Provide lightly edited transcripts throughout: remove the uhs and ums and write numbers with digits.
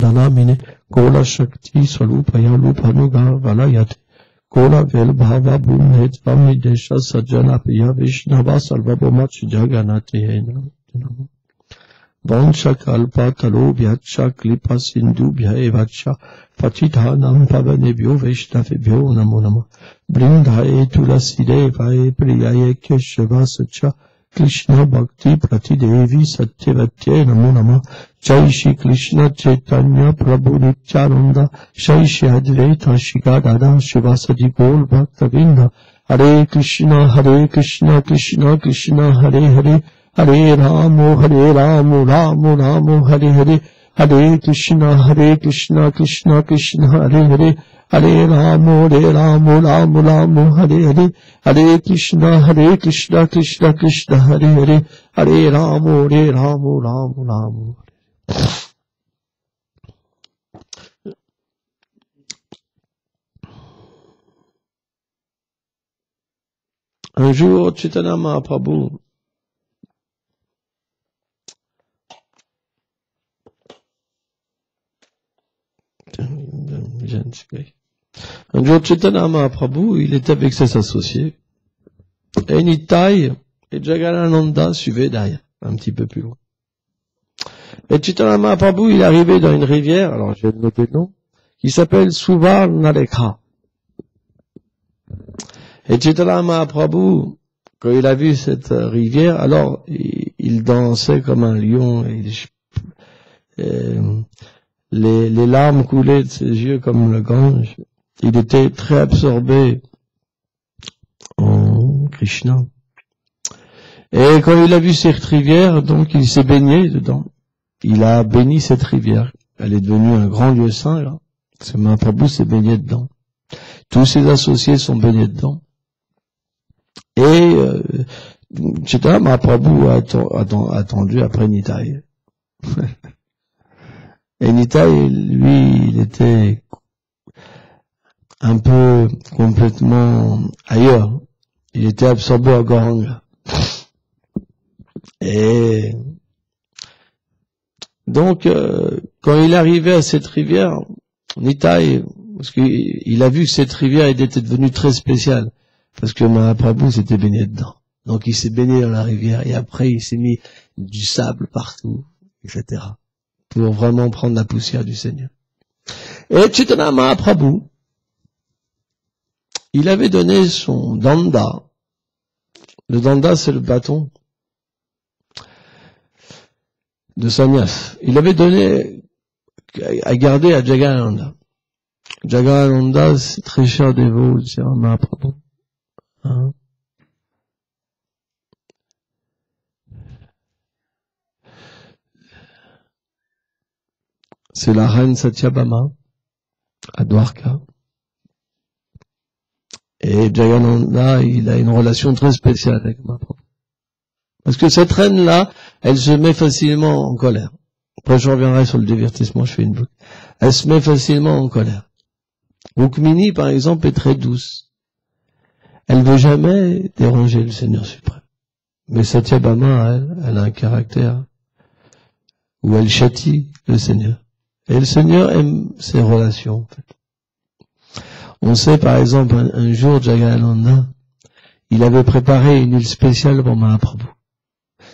Danamine, Kola Shakti, Salupaya, Lupanuga, Valayate, Kola Vel Bhava Bhumhet, Vamidesha, Sajjana Piya, Vishnava, Sarvabhaumachi, Jaganati, Henam. Vansha Kalpa, Talo, Vyacha, Klipa, Sindhu, Vyaevacha, Patithanam, Pavanebhyo, Vaishnavebhyo, Namo Namo. Brindaye, Tulaside, Vae, Priyaye, Keshava, Sacha, Krishna Bhakti Prati Devi Satyavate Namo Nama Jai Shri Krishna Chaitanya Prabhu Nityananda Jai Shri Advaita Shika Dada Shivasadi Gaur Bhaktavinda Hare Krishna Krishna Krishna Hare Hare Hare Ramo Ramo Ramo Hare Hare Hare Krishna Krishna Krishna Hare Hare Hare Ramo Ramo Hare Hare Hare Krishna Krishna Krishna Hare Hare Hare Ramo Ramo. Un jour, Chaitanya Mahaprabhu Un jour, Chaitanya Mahaprabhu, il était avec ses associés, et Nitai et Jagadananda suivaient derrière, un petit peu plus loin. Et Chaitanya Mahaprabhu, il est arrivé dans une rivière, alors je vais noter le nom, qui s'appelle Suvarnalekha. Et Chaitanya Mahaprabhu, quand il a vu cette rivière, alors il dansait comme un lion, et les larmes coulaient de ses yeux comme le Gange. Il était très absorbé en Krishna. Et quand il a vu cette rivière, donc il s'est baigné dedans. Il a béni cette rivière. Elle est devenue un grand lieu saint, là. C'est Mahaprabhu s'est baigné dedans. Tous ses associés sont baignés dedans. Et Chaitanya Mahaprabhu a attendu après Nitai. Et Nitai, lui, il était un peu complètement ailleurs. Il était absorbé à Gauranga. Et donc, quand il arrivait à cette rivière, Nitai, parce qu'il a vu que cette rivière était devenue très spéciale, parce que Mahaprabhu s'était baigné dedans. Donc il s'est baigné dans la rivière, et après il s'est mis du sable partout, etc. pour vraiment prendre la poussière du Seigneur. Et Chaitanya Mahaprabhu, il avait donné son danda. Le danda, c'est le bâton de sannyas. Il avait donné à garder à Jagadananda. Jagadananda, c'est très cher dévot de Chaitanya Mahaprabhu. Hein? C'est la reine Satyabhama à Dwarka. Et Jagadananda, il a une relation très spéciale avec Mahaprabhu. Parce que cette reine-là, elle se met facilement en colère. Après, je reviendrai sur le divertissement, je fais une boucle. Elle se met facilement en colère. Rukmini, par exemple, est très douce. Elle veut jamais déranger le Seigneur suprême. Mais Satyabhama, elle a un caractère où elle châtie le Seigneur. Et le Seigneur aime ses relations, en fait. On sait, par exemple, un jour, Jagadananda, il avait préparé une huile spéciale pour Mahaprabhu.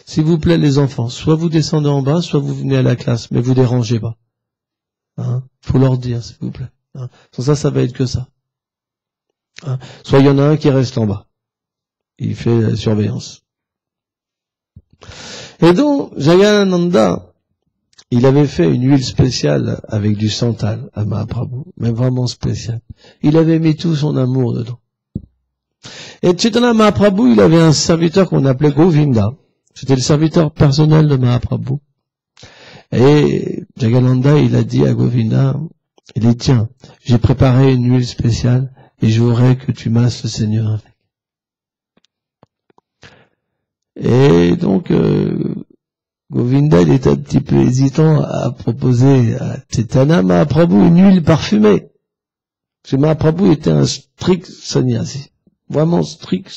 S'il vous plaît, les enfants, soit vous descendez en bas, soit vous venez à la classe, mais vous dérangez pas. Hein? Faut leur dire, s'il vous plaît. Hein? Sans ça va être que ça. Hein? Soit il y en a un qui reste en bas. Il fait la surveillance. Et donc, Jagadananda, il avait fait une huile spéciale avec du santal à Mahaprabhu, mais vraiment spéciale. Il avait mis tout son amour dedans. Et Chaitanya Mahaprabhu, il avait un serviteur qu'on appelait Govinda. C'était le serviteur personnel de Mahaprabhu. Et Jagadananda, il a dit à Govinda, il dit, tiens, j'ai préparé une huile spéciale et je voudrais que tu masses le Seigneur avec. Et donc, Govinda, il était un petit peu hésitant à proposer à Chaitanya Mahaprabhu une huile parfumée. Parce que Mahaprabhu était un strict sannyasi. Vraiment strict.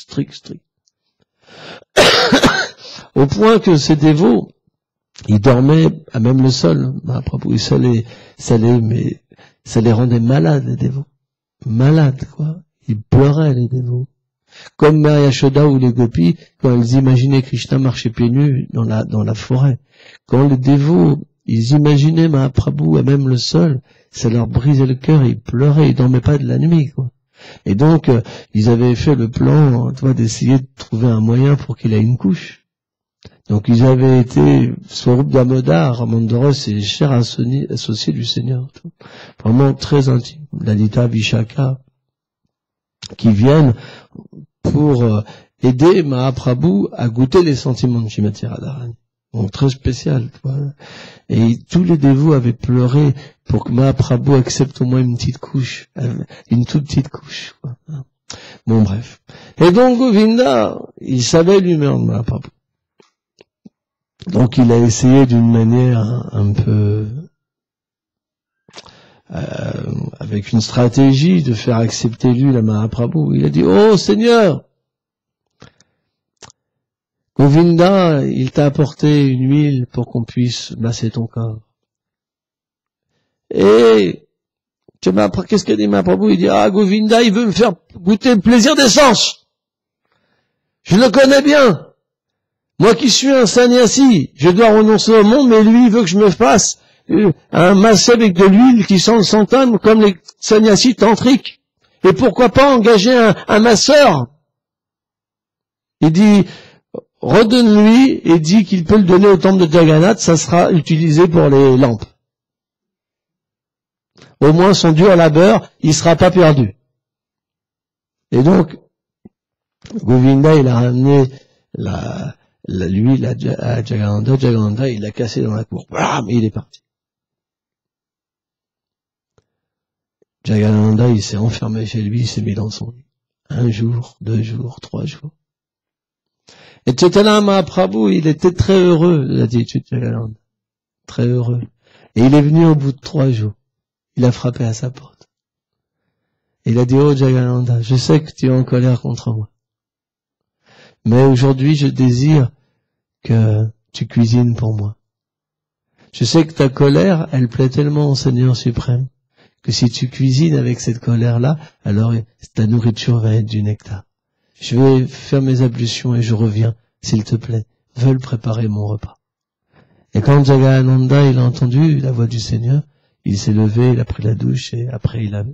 Au point que ses dévots, Ils dormaient à même le sol, Mahaprabhu, ça les rendait malades, les dévots. Malades, quoi. Ils pleuraient, les dévots. Comme Mère Yashoda ou les gopis, quand elles imaginaient Krishna marcher pieds nus dans la forêt. Quand les dévots, ils imaginaient Mahaprabhu à même le sol, ça leur brisait le cœur, ils pleuraient, ils dormaient pas de la nuit, quoi. Et donc, ils avaient fait le plan, d'essayer de trouver un moyen pour qu'il ait une couche. Donc ils avaient été, Swarup Damodar, Ramandaros et les chers associés du Seigneur. Vraiment très intimes. Lalita, Vishaka, qui viennent pour aider Mahaprabhu à goûter les sentiments de Shrimati Radharani. Donc très spécial. Et tous les dévots avaient pleuré pour que Mahaprabhu accepte au moins une petite couche, une toute petite couche. Quoi. Bon bref. Et donc Govinda, il savait l'humeur de Mahaprabhu. Donc il a essayé d'une manière un peu avec une stratégie de faire accepter lui la Mahaprabhu. Il a dit, oh Seigneur, Govinda, il t'a apporté une huile pour qu'on puisse masser ton corps. Et qu'est-ce qu'a dit Mahaprabhu? Il dit, ah Govinda, il veut me faire goûter le plaisir des sens. Je le connais bien. Moi qui suis un sannyasi, je dois renoncer au monde, mais lui, il veut que je me fasse un massé avec de l'huile qui sent le santam comme les sannyasis tantriques. Et pourquoi pas engager un masseur? Il dit, redonne-lui et dit qu'il peut le donner au temple de Jagannath, ça sera utilisé pour les lampes. Au moins son dur labeur, il sera pas perdu. Et donc, Govinda, il a ramené l'huile à Jagannath, il l'a cassé dans la cour. Blam, il est parti. Jagannath, il s'est enfermé chez lui, il s'est mis dans son lit. 1 jour, 2 jours, 3 jours. Et Chaitanya Mahaprabhu, il était très heureux de l'attitude de Jagannath. Très heureux. Et il est venu au bout de 3 jours. Il a frappé à sa porte. Et il a dit, oh Jagannath, je sais que tu es en colère contre moi. Mais aujourd'hui, je désire que tu cuisines pour moi. Je sais que ta colère, elle plaît tellement au Seigneur suprême, que si tu cuisines avec cette colère-là, alors ta nourriture va être du nectar. Je vais faire mes ablutions et je reviens, s'il te plaît, veuille préparer mon repas. Et quand Jagananda, il a entendu la voix du Seigneur, il s'est levé, il a pris la douche et après il a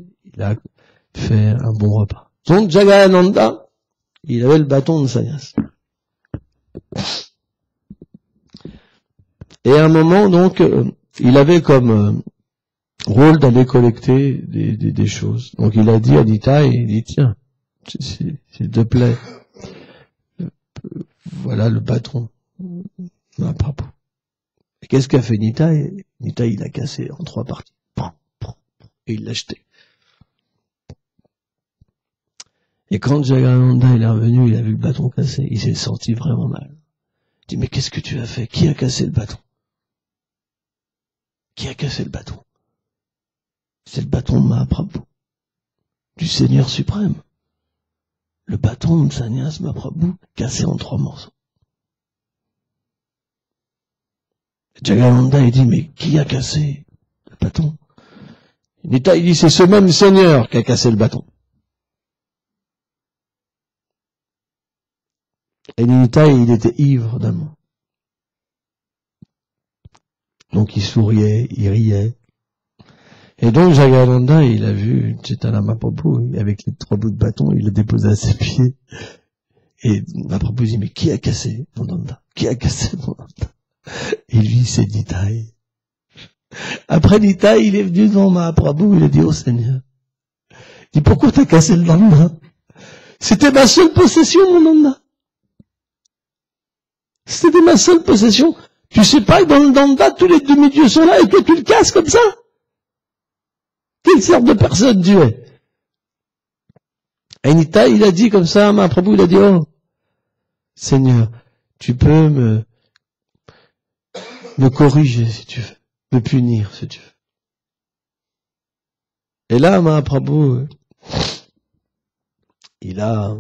fait un bon repas. Donc Jagananda, il avait le bâton de sannyas. Et à un moment, donc, il avait comme rôle d'aller collecter des choses. Donc il a dit à Nitai, il dit, tiens, s'il te plaît, voilà le bâton. Et qu'est-ce qu'a fait Nitai? Nitai, il l'a cassé en 3 parties. Et il l'a jeté. Et quand Jagananda il est revenu, il a vu le bâton cassé, il s'est senti vraiment mal. Il dit, mais qu'est-ce que tu as fait? Qui a cassé le bâton? Qui a cassé le bâton? C'est le bâton de Mahaprabhu, du Seigneur suprême. Le bâton de Sannyas Mahaprabhu cassé en 3 morceaux. Jagananda il dit, mais qui a cassé le bâton? Il dit, c'est ce même Seigneur qui a cassé le bâton. Et Nitai, il était ivre d'amour. Donc il souriait, il riait. Et donc Jagananda, il a vu Chaitanya Mahaprabhu, avec les 3 bouts de bâton, il le déposé à ses pieds. Et Mahaprabhu dit, mais qui a cassé mon danda? Qui a cassé mon danda? Et lui, c'est Nitai. Après Nitai, il est venu devant Mahaprabhu, il a dit, oh Seigneur. Il dit, pourquoi t'as cassé le danda? C'était ma seule possession, mon danda. C'était ma seule possession. Tu sais pas que dans le danda, tous les demi-dieux sont là et que tu le casses comme ça? Quelle sorte de personne tu es? Et Nitai, il a dit comme ça à Mahaprabhu, il a dit, oh, Seigneur, tu peux me corriger si tu veux, me punir si tu veux. Et là, Mahaprabhu, il a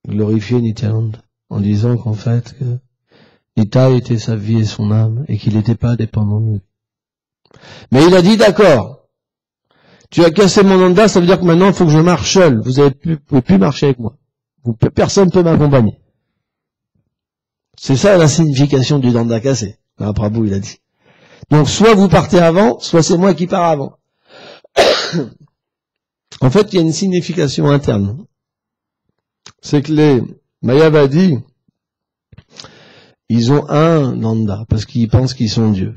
glorifié Nityananda en disant qu'en fait, que Nitai était sa vie et son âme, et qu'il n'était pas dépendant de lui. Mais il a dit, d'accord, tu as cassé mon Nanda, ça veut dire que maintenant il faut que je marche seul. Vous pouvez plus marcher avec moi. Personne ne peut m'accompagner. C'est ça la signification du Nanda cassé. Mahaprabhu, il a dit. Donc soit vous partez avant, soit c'est moi qui pars avant. En fait, il y a une signification interne. C'est que les Mayavadis, ils ont un Nanda, parce qu'ils pensent qu'ils sont Dieu.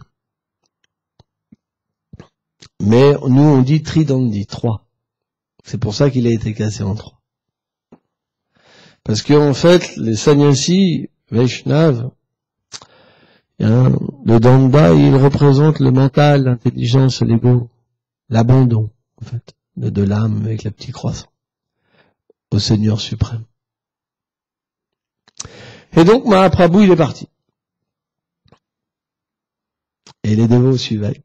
Mais nous, on dit Tridandi, 3. C'est pour ça qu'il a été cassé en 3. Parce qu'en fait, les sannyasis, Vaishnav, le Danda, il représente le mental, l'intelligence, l'ego, l'abandon, en fait, de l'âme avec la petite croissance, au Seigneur suprême. Et donc, Mahaprabhu, il est parti. Et les dévots suivaient.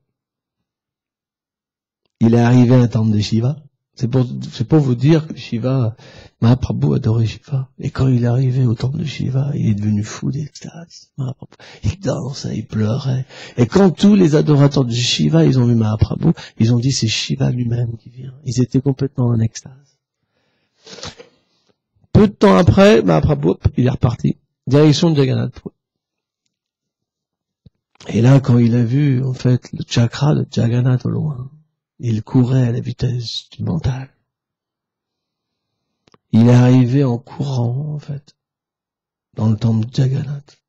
Il est arrivé à un temple de Shiva. C'est pour vous dire que Shiva, Mahaprabhu adorait Shiva. Et quand il est arrivé au temple de Shiva, il est devenu fou d'extase. Il dansait, il pleurait. Et quand tous les adorateurs de Shiva, ils ont vu Mahaprabhu, ils ont dit c'est Shiva lui-même qui vient. Ils étaient complètement en extase. Peu de temps après, Mahaprabhu, il est reparti. Direction de Jagannath Puri. Et là, quand il a vu, en fait, le chakra de Jagannath au loin, il courait à la vitesse du mental. Il est arrivé en courant, en fait, dans le temple de Jagannath.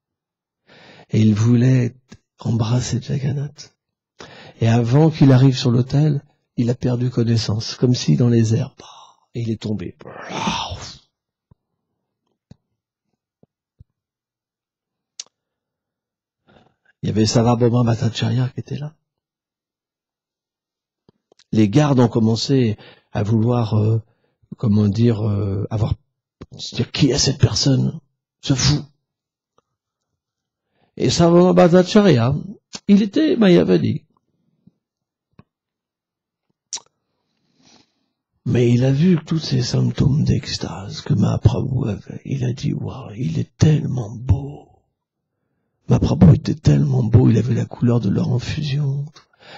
Et il voulait embrasser Jagannath. Et avant qu'il arrive sur l'autel, il a perdu connaissance, comme si dans les airs, et il est tombé. Il y avait Sarvabhauma Bhattacharya qui était là. Les gardes ont commencé à vouloir, se dire qui est cette personne, ce fou. Et Sarvabhauma Bhattacharya, il était Mayavadi. Mais il a vu tous ces symptômes d'extase que Mahaprabhu avait. Il a dit, waouh, il est tellement beau. Mahaprabhu était tellement beau, il avait la couleur de leur infusion.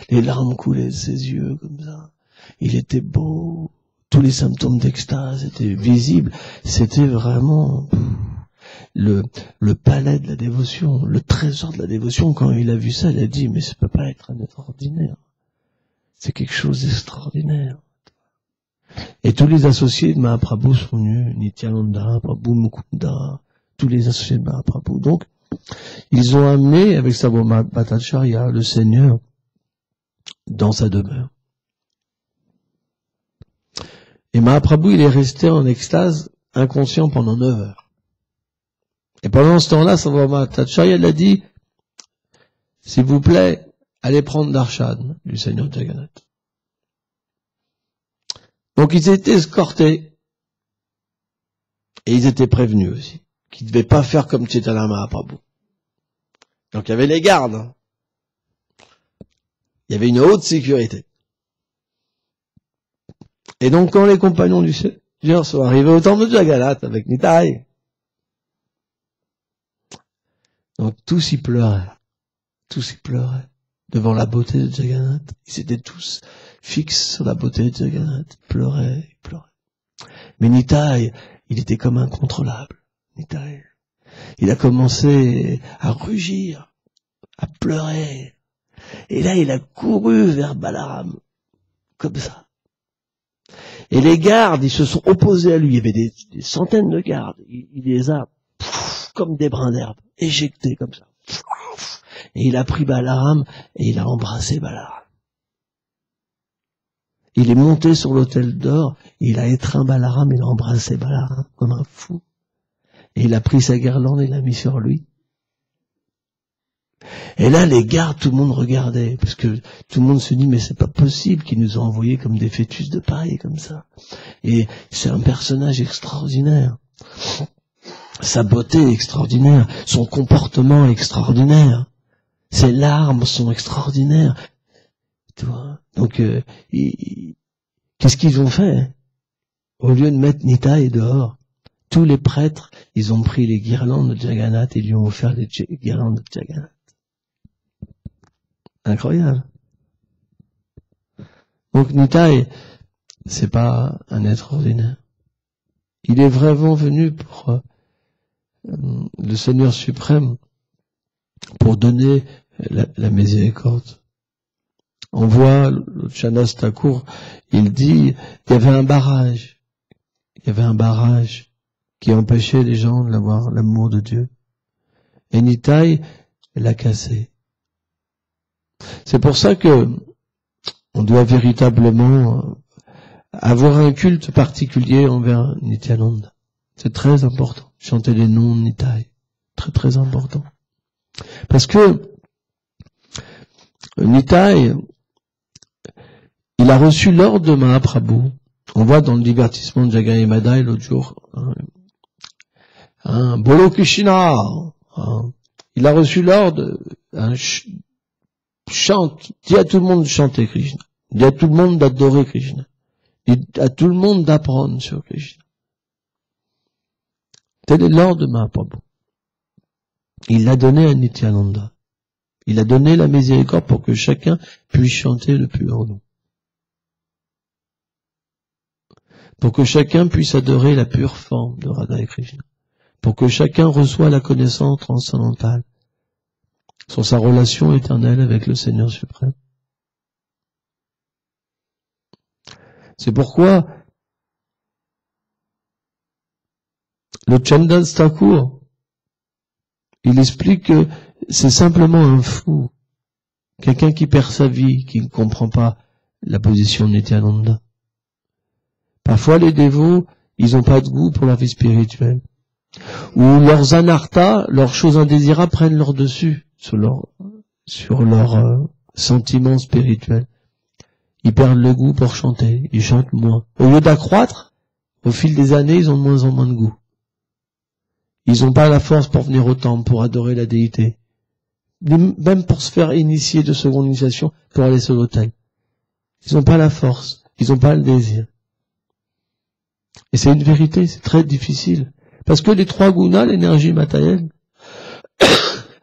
Les larmes coulaient de ses yeux comme ça. Il était beau. Tous les symptômes d'extase étaient visibles. C'était vraiment le palais de la dévotion, le trésor de la dévotion. Quand il a vu ça, il a dit, mais ça peut pas être un être ordinaire. C'est quelque chose d'extraordinaire. Et tous les associés de Mahaprabhu sont venus, Nityananda, Prabhu Mukunda, tous les associés de Mahaprabhu. Donc, ils ont amené avec Sarvabhauma Bhattacharya le Seigneur dans sa demeure. Et Mahaprabhu, il est resté en extase, inconscient pendant 9 heures. Et pendant ce temps-là, Sarvabhauma Bhattacharya l'a dit, s'il vous plaît, allez prendre Darshan du Seigneur Jagannath. Donc ils étaient escortés, et ils étaient prévenus aussi, qu'ils ne devaient pas faire comme Chaitanya Mahaprabhu. Donc il y avait les gardes. Il y avait une haute sécurité. Et donc quand les compagnons du Seigneur sont arrivés au temple de Jagannath avec Nitai, donc tous y pleuraient. Tous y pleuraient devant la beauté de Jagannath. Ils étaient tous fixes sur la beauté de Jagannath. Ils pleuraient, ils pleuraient. Mais Nitai, il était comme incontrôlable. Nitai. Il a commencé à rugir, à pleurer. Et là, il a couru vers Balaram, comme ça. Et les gardes, ils se sont opposés à lui. Il y avait des centaines de gardes. Il les a, comme des brins d'herbe, éjectés comme ça. Et il a pris Balaram et il a embrassé Balaram. Il est monté sur l'autel d'or, il a étreint Balaram, il a embrassé Balaram comme un fou. Et il a pris sa guirlande et l'a mis sur lui. Et là, les gardes, tout le monde regardait, parce que tout le monde se dit, mais c'est pas possible qu'ils nous ont envoyés comme des fœtus de paille, comme ça. Et c'est un personnage extraordinaire. Sa beauté est extraordinaire, son comportement est extraordinaire, ses larmes sont extraordinaires. Tu vois. Donc, qu'est-ce qu'ils ont fait? Au lieu de mettre Nitai dehors, tous les prêtres, ils ont pris les guirlandes de Jagannath et lui ont offert les guirlandes de Jagannath. Incroyable. Donc Nitai, c'est pas un être ordinaire. Il est vraiment venu pour le Seigneur suprême, pour donner la miséricorde. On voit le Chandas Thakur, il dit, il y avait un barrage qui empêchait les gens d'avoir l'amour de Dieu. Et Nitai l'a cassé. C'est pour ça que on doit véritablement avoir un culte particulier envers Nityananda. C'est très important. Chanter les noms de Nitai. Très très important. Parce que Nitai, il a reçu l'ordre de Mahaprabhu. On voit dans le divertissement de Jagai Madai l'autre jour, Bolo Krishna, il a reçu l'ordre, chante, dis à tout le monde de chanter Krishna, dis à tout le monde d'adorer Krishna, dis à tout le monde d'apprendre sur Krishna. Tel est l'ordre de Mahaprabhu. Il l'a donné à Nityananda. Il a donné la miséricorde pour que chacun puisse chanter le plus haut nom. Pour que chacun puisse adorer la pure forme de Radha et Krishna. Pour que chacun reçoive la connaissance transcendantale sur sa relation éternelle avec le Seigneur suprême. C'est pourquoi le Chandas Thakur, il explique que c'est simplement un fou, quelqu'un qui perd sa vie, qui ne comprend pas la position de Nityananda. Parfois, les dévots, ils n'ont pas de goût pour leur vie spirituelle. Ou leurs anarthas, leurs choses indésirables prennent leur dessus sur leur sentiments spirituels. Ils perdent le goût pour chanter, ils chantent moins. Au lieu d'accroître, au fil des années, ils ont de moins en moins de goût. Ils n'ont pas la force pour venir au temple, pour adorer la déité. Même pour se faire initier de seconde initiation, pour aller sur l'autel. Ils n'ont pas la force, ils n'ont pas le désir. Et c'est une vérité, c'est très difficile. Parce que les trois gunas, l'énergie matérielle,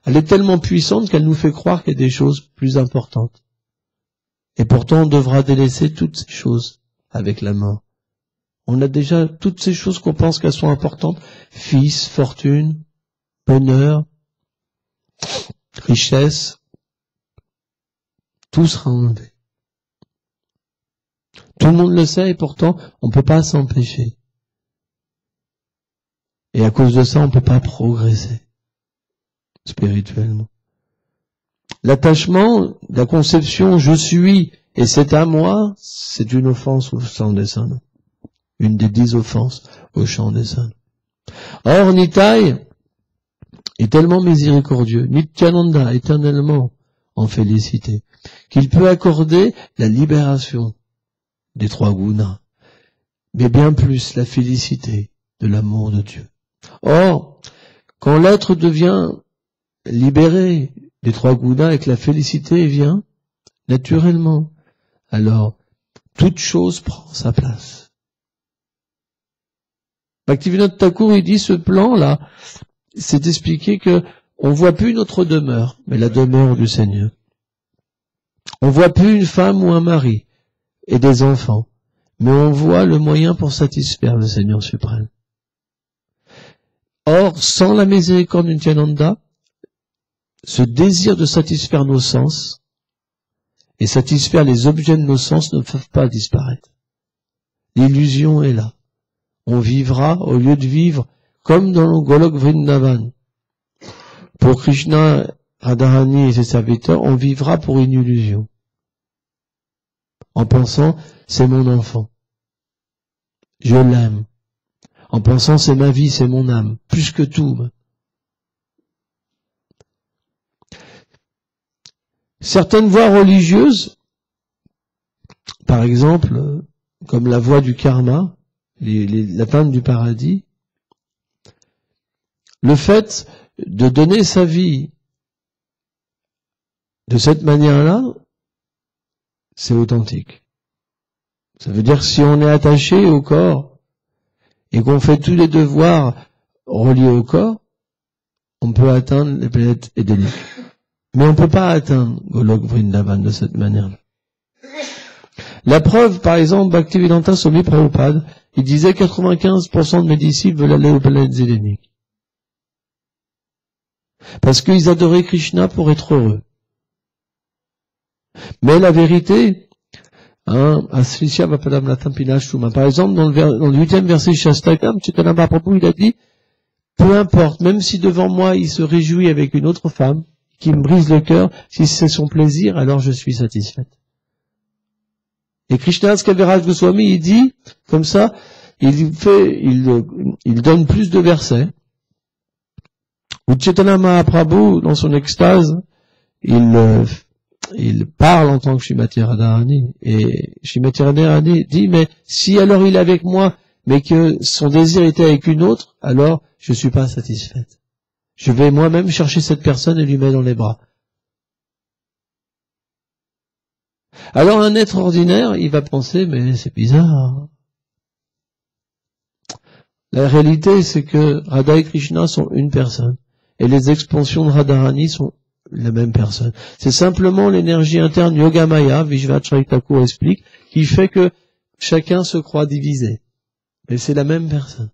elle est tellement puissante qu'elle nous fait croire qu'il y a des choses plus importantes. Et pourtant, on devra délaisser toutes ces choses avec la mort. On a déjà toutes ces choses qu'on pense qu'elles sont importantes. Fils, fortune, bonheur, richesse, tout sera enlevé. Tout le monde le sait et pourtant, on ne peut pas s'empêcher. Et à cause de ça, on ne peut pas progresser spirituellement. L'attachement, la conception « je suis » et « c'est à moi », c'est une offense au chant des saints. Une des 10 offenses au chant des saints. Or, Nitai est tellement miséricordieux, Nityananda éternellement en félicité, qu'il peut accorder la libération des trois gunas, mais bien plus la félicité de l'amour de Dieu. Or, quand l'être devient libéré des trois gunas et que la félicité vient naturellement, alors toute chose prend sa place. Bhaktivinoda Thakur, il dit ce plan-là, c'est d'expliquer que on voit plus notre demeure, mais la demeure du Seigneur. On voit plus une femme ou un mari et des enfants, mais on voit le moyen pour satisfaire le Seigneur suprême. Or, sans la miséricorde du Nityananda, ce désir de satisfaire nos sens et satisfaire les objets de nos sens ne peuvent pas disparaître. L'illusion est là. On vivra, au lieu de vivre comme dans le Golok Vrindavan. Pour Krishna, Radharani et ses serviteurs, on vivra pour une illusion. En pensant, c'est mon enfant. Je l'aime. En pensant, c'est ma vie, c'est mon âme. Plus que tout. Certaines voies religieuses, par exemple, comme la voie du karma, l'atteinte du paradis, le fait de donner sa vie de cette manière-là, c'est authentique. Ça veut dire que si on est attaché au corps et qu'on fait tous les devoirs reliés au corps, on peut atteindre les planètes édéniques. Mais on ne peut pas atteindre Golok Vrindavan de cette manière-là. La preuve, par exemple, Bhaktivedanta Swami Prabhupada, il disait 95% de mes disciples veulent aller aux planètes édéniques. Parce qu'ils adoraient Krishna pour être heureux. Mais la vérité, Asrisya Vapadam Latampina Shuma, par exemple, dans le 8e verset Shastakam, Chaitanya Mahaprabhu, il a dit, peu importe, même si devant moi il se réjouit avec une autre femme, qui me brise le cœur, si c'est son plaisir, alors je suis satisfaite. Et Krishnadas Kaviraj Goswami, il dit, comme ça, il donne plus de versets, où Chaitanya Mahaprabhu, dans son extase, il parle en tant que Srimati Radharani, et Srimati Radharani dit, mais si alors il est avec moi, mais que son désir était avec une autre, alors je suis pas satisfaite. Je vais moi-même chercher cette personne et lui mettre dans les bras. Alors un être ordinaire, il va penser, mais c'est bizarre. La réalité, c'est que Radha et Krishna sont une personne. Et les expansions de Radharani sont la même personne. C'est simplement l'énergie interne Yogamaya, Vishvacharya Thakur explique, qui fait que chacun se croit divisé. Mais c'est la même personne.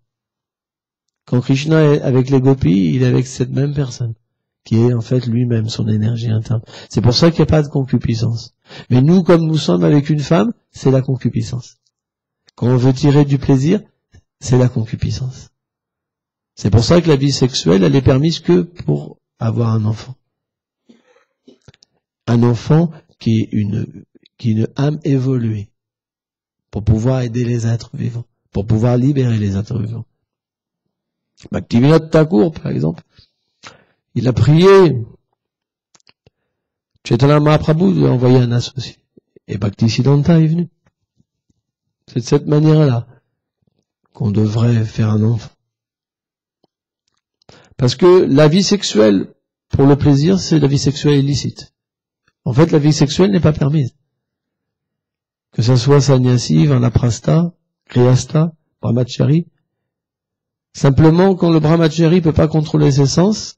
Quand Krishna est avec les gopis, il est avec cette même personne, qui est en fait lui-même son énergie interne. C'est pour ça qu'il n'y a pas de concupiscence. Mais nous, comme nous sommes avec une femme, c'est la concupiscence. Quand on veut tirer du plaisir, c'est la concupiscence. C'est pour ça que la vie sexuelle, elle est permise que pour avoir un enfant. Un enfant qui est une âme évoluée, pour pouvoir aider les êtres vivants, pour pouvoir libérer les êtres vivants. Bhaktivinoda Thakur, par exemple, il a prié, Chaitanya Mahaprabhu lui a envoyé un associé, et Bhaktisiddhanta est venu. C'est de cette manière-là qu'on devrait faire un enfant. Parce que la vie sexuelle, pour le plaisir, c'est la vie sexuelle illicite. En fait, la vie sexuelle n'est pas permise. Que ça soit sannyasi, vanaprastha, grihastha, brahmachari. Simplement, quand le brahmachari peut pas contrôler ses sens,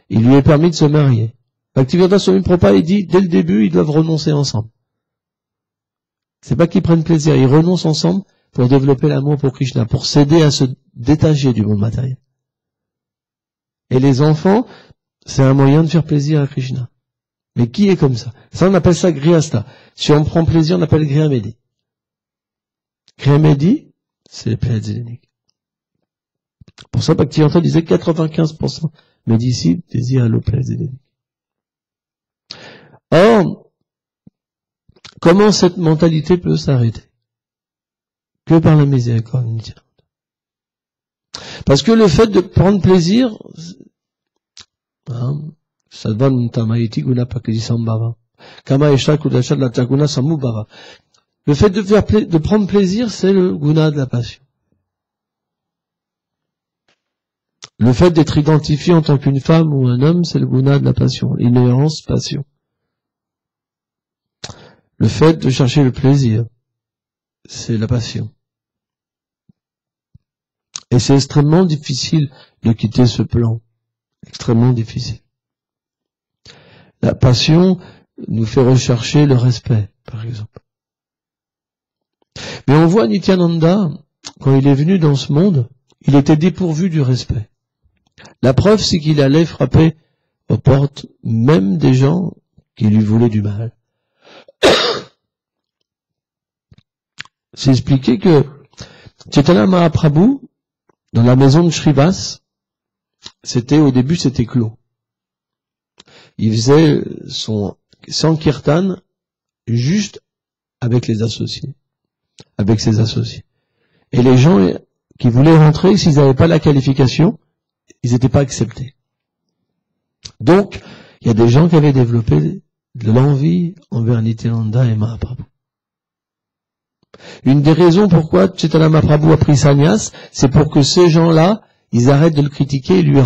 il lui est permis de se marier. Bhaktivedanta Swami Prabhupada, il dit, dès le début, ils doivent renoncer ensemble. C'est pas qu'ils prennent plaisir, ils renoncent ensemble pour développer l'amour pour Krishna, pour s'aider à se détacher du monde matériel. Et les enfants, c'est un moyen de faire plaisir à Krishna. Mais qui est comme ça? Ça, on appelle ça grihastha. Si on prend plaisir, on appelle grihambedi. Grihambedi, c'est les planètes éléniques. Pour ça, Bhaktivedanta disait 95% mes disciples désirent aller aux planètes éléniques. Or, comment cette mentalité peut s'arrêter? Que par la miséricorde Nityananda. Parce que le fait de prendre plaisir, Sadvan Tamaiti Guna Pakedi Sambhava, Kama Esha Kudasha Lataguna Samubhava. Le fait de prendre plaisir, c'est le guna de la passion. Le fait d'être identifié en tant qu'une femme ou un homme, c'est le guna de la passion. Inhérence, passion. Le fait de chercher le plaisir, c'est la passion. Et c'est extrêmement difficile de quitter ce plan. Extrêmement difficile. La passion nous fait rechercher le respect, par exemple. Mais on voit Nityananda, quand il est venu dans ce monde, il était dépourvu du respect. La preuve, c'est qu'il allait frapper aux portes même des gens qui lui voulaient du mal. C'est expliqué que Chaitanya Mahaprabhu, dans la maison de Shrivas, au début c'était clos. Il faisait son sankirtan juste avec les associés, avec ses associés. Et les gens qui voulaient rentrer, s'ils n'avaient pas la qualification, ils n'étaient pas acceptés. Donc, il y a des gens qui avaient développé de l'envie envers Nityananda et Mahaprabhu. Une des raisons pourquoi Chaitanya Mahaprabhu a pris sannyas, c'est pour que ces gens-là, ils arrêtent de le critiquer et lui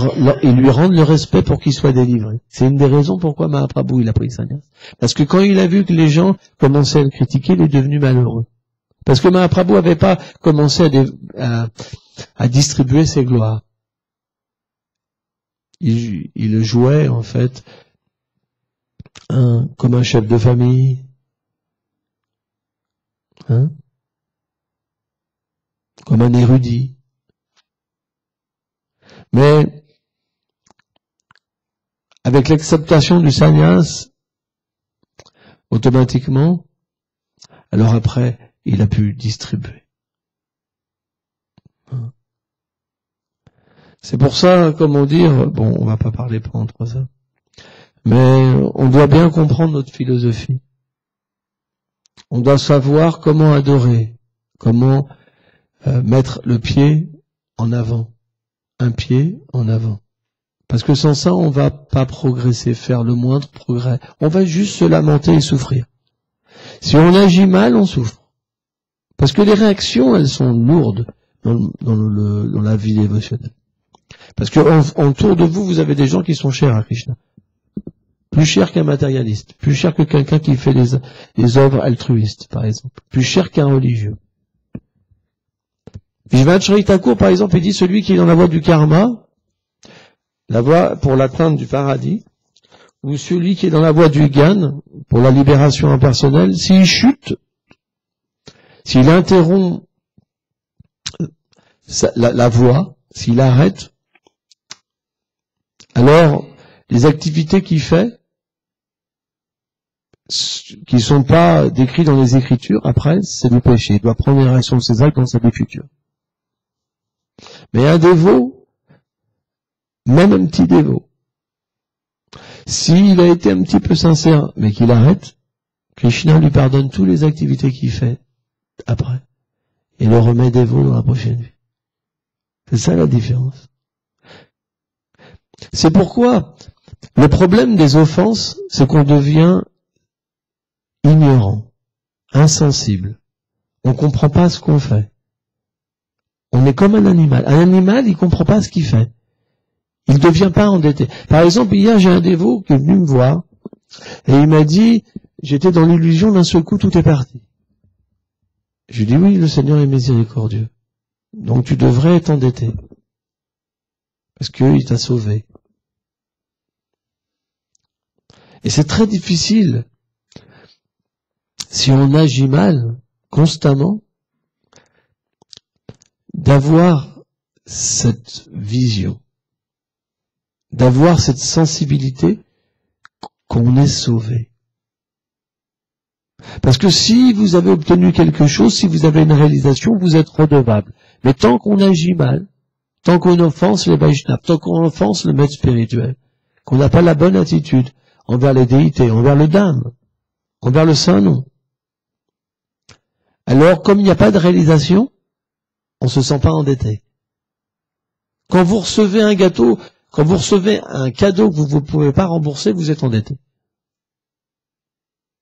rendent le respect pour qu'il soit délivré. C'est une des raisons pourquoi Mahaprabhu il a pris sannyas. Parce que quand il a vu que les gens commençaient à le critiquer, il est devenu malheureux. Parce que Mahaprabhu n'avait pas commencé à distribuer ses gloires. Il jouait, en fait, comme un chef de famille. Comme un érudit. Mais, avec l'acceptation du sannyas, automatiquement, alors après, il a pu distribuer. C'est pour ça, comment dire, bon, on va pas parler pendant 3 heures, mais on doit bien comprendre notre philosophie. On doit savoir comment adorer, comment mettre le pied en avant, un pied en avant. Parce que sans ça, on va pas progresser, faire le moindre progrès. On va juste se lamenter et souffrir. Si on agit mal, on souffre. Parce que les réactions, elles sont lourdes dans la vie dévotionnelle. Parce que autour de vous, vous avez des gens qui sont chers à Krishna. Plus chers qu'un matérialiste. Plus chers que quelqu'un qui fait des œuvres altruistes, par exemple. Plus cher qu'un religieux. Vishwanath Thakur, par exemple, il dit celui qui est dans la voie du karma, la voie pour l'atteinte du paradis, ou celui qui est dans la voie du Gyan, pour la libération impersonnelle, s'il chute, s'il interrompt la voie, s'il arrête, alors les activités qu'il fait, qui sont pas décrites dans les Écritures, après, c'est du péché. Il doit prendre une réaction de ses actes dans sa vie future. Mais un dévot, même un petit dévot, s'il a été un petit peu sincère, mais qu'il arrête, Krishna lui pardonne toutes les activités qu'il fait après, et le remet dévot dans la prochaine vie. C'est ça la différence. C'est pourquoi le problème des offenses, c'est qu'on devient ignorant, insensible. On ne comprend pas ce qu'on fait. On est comme un animal. Un animal, il comprend pas ce qu'il fait. Il ne devient pas endetté. Par exemple, hier, j'ai un dévot qui est venu me voir, et il m'a dit, j'étais dans l'illusion, d'un seul coup, tout est parti. Je lui dis, oui, le Seigneur est miséricordieux. Donc tu devrais être endetté. Parce qu'il t'a sauvé. Et c'est très difficile, si on agit mal, constamment, d'avoir cette vision, d'avoir cette sensibilité qu'on est sauvé. Parce que si vous avez obtenu quelque chose, si vous avez une réalisation, vous êtes redevable. Mais tant qu'on agit mal, tant qu'on offense les Vaishnavas, tant qu'on offense le maître spirituel, qu'on n'a pas la bonne attitude envers les déités, envers le Dhamma, envers le Saint-Nom, alors comme il n'y a pas de réalisation, on se sent pas endetté. Quand vous recevez un gâteau, quand vous recevez un cadeau que vous ne pouvez pas rembourser, vous êtes endetté.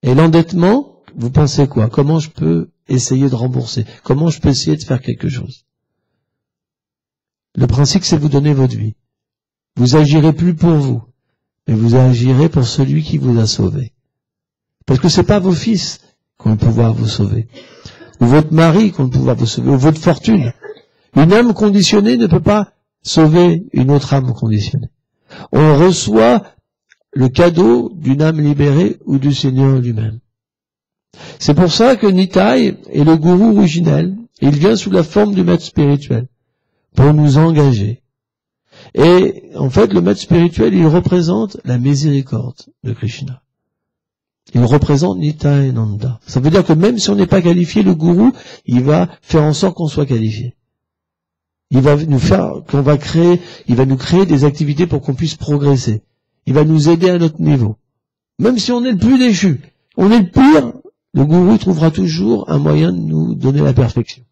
Et l'endettement, vous pensez quoi? Comment je peux essayer de rembourser? Comment je peux essayer de faire quelque chose? Le principe, c'est vous donner votre vie. Vous agirez plus pour vous, mais vous agirez pour celui qui vous a sauvé. Parce que c'est pas vos fils qui ont le pouvoir de vous sauver, ou votre mari qui ont le pouvoir de vous sauver, ou votre fortune. Une âme conditionnée ne peut pas sauver une autre âme conditionnée. On reçoit le cadeau d'une âme libérée ou du Seigneur lui-même. C'est pour ça que Nitai est le gourou originel. Il vient sous la forme du maître spirituel pour nous engager. Et en fait, le maître spirituel, il représente la miséricorde de Krishna. Il représente Nitai Nanda. Ça veut dire que même si on n'est pas qualifié, le gourou, il va faire en sorte qu'on soit qualifié. Il va nous créer des activités pour qu'on puisse progresser. Il va nous aider à notre niveau. Même si on est le plus déchu, on est le pire, le gourou trouvera toujours un moyen de nous donner la perfection.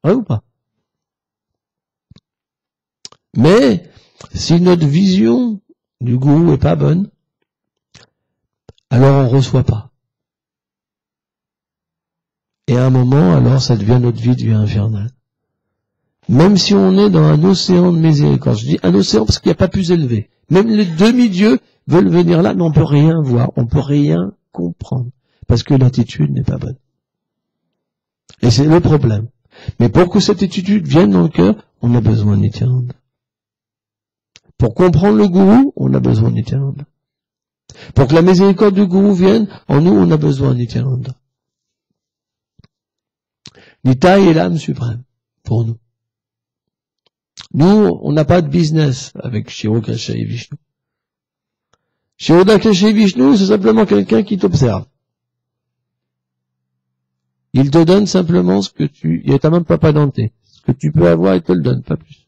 Vrai ou pas? Mais, si notre vision du gourou est pas bonne, alors on reçoit pas. Et à un moment, alors notre vie devient infernale. Même si on est dans un océan de miséricorde, je dis un océan parce qu'il n'y a pas plus élevé. Même les demi-dieux veulent venir là, mais on peut rien voir, on peut rien comprendre, parce que l'attitude n'est pas bonne. Et c'est le problème. Mais pour que cette attitude vienne dans le cœur, on a besoin de Nityananda. Pour comprendre le gourou, on a besoin de Nityananda. Pour que la miséricorde du gourou vienne, en nous, on a besoin de Nityananda. Nitai est l'âme suprême, pour nous. Nous, on n'a pas de business avec Kshirodakashayi et Vishnu. Kshirodakashayi et Vishnu, c'est simplement quelqu'un qui t'observe. Il te donne simplement ce que il t'a même pas patenté. Ce que tu peux avoir, il te le donne, pas plus.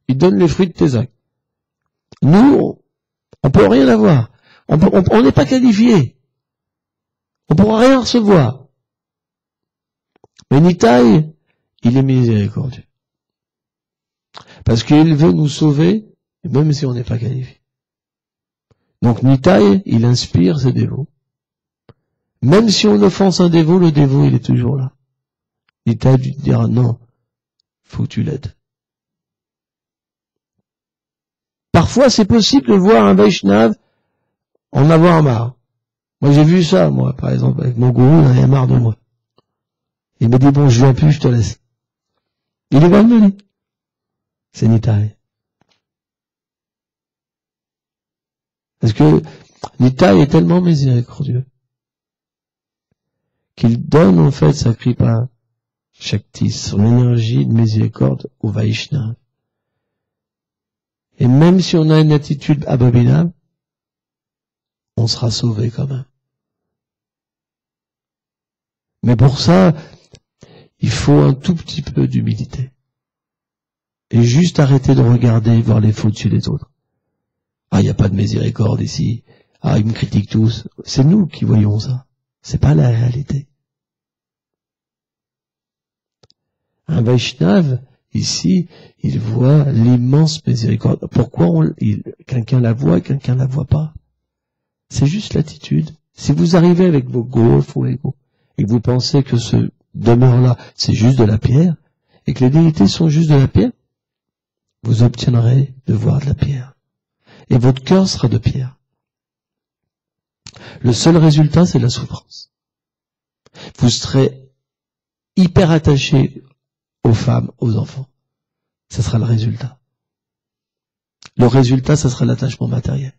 Il donne les fruits de tes actes. Nous, on peut rien avoir. On n'est pas qualifié. On pourra rien recevoir. Mais Nitai, il est miséricordieux. Parce qu'il veut nous sauver, même si on n'est pas qualifié. Donc Nitai, il inspire ses dévots. Même si on offense un dévot, le dévot, il est toujours là. Nitai lui dira non, faut que tu l'aides. Parfois, c'est possible de voir un Vaishnav en avoir marre. Moi, j'ai vu ça, moi, par exemple, avec mon gourou, il en avait marre de moi. Il m'a dit, bon, je viens plus, je te laisse. Il est pas venu. C'est Nitai. Parce que Nitai est tellement miséricordieux qu'il donne, en fait, sa kripa shakti, son énergie de miséricorde au Vaishnava. Et même si on a une attitude abominable, on sera sauvé quand même. Mais pour ça, il faut un tout petit peu d'humilité. Et juste arrêter de regarder et voir les fautes chez les autres. Ah, il n'y a pas de miséricorde ici. Ah, ils me critiquent tous. C'est nous qui voyons ça. C'est pas la réalité. Un Vaishnava, ici, il voit l'immense miséricorde. Pourquoi quelqu'un la voit et quelqu'un la voit pas? C'est juste l'attitude. Si vous arrivez avec vos gros faux égaux et que vous pensez que ce demeure-là, c'est juste de la pierre, et que les déités sont juste de la pierre, vous obtiendrez de voir de la pierre. Et votre cœur sera de pierre. Le seul résultat, c'est la souffrance. Vous serez hyper attaché aux femmes, aux enfants. Ça sera le résultat. Le résultat, ça sera l'attachement matériel.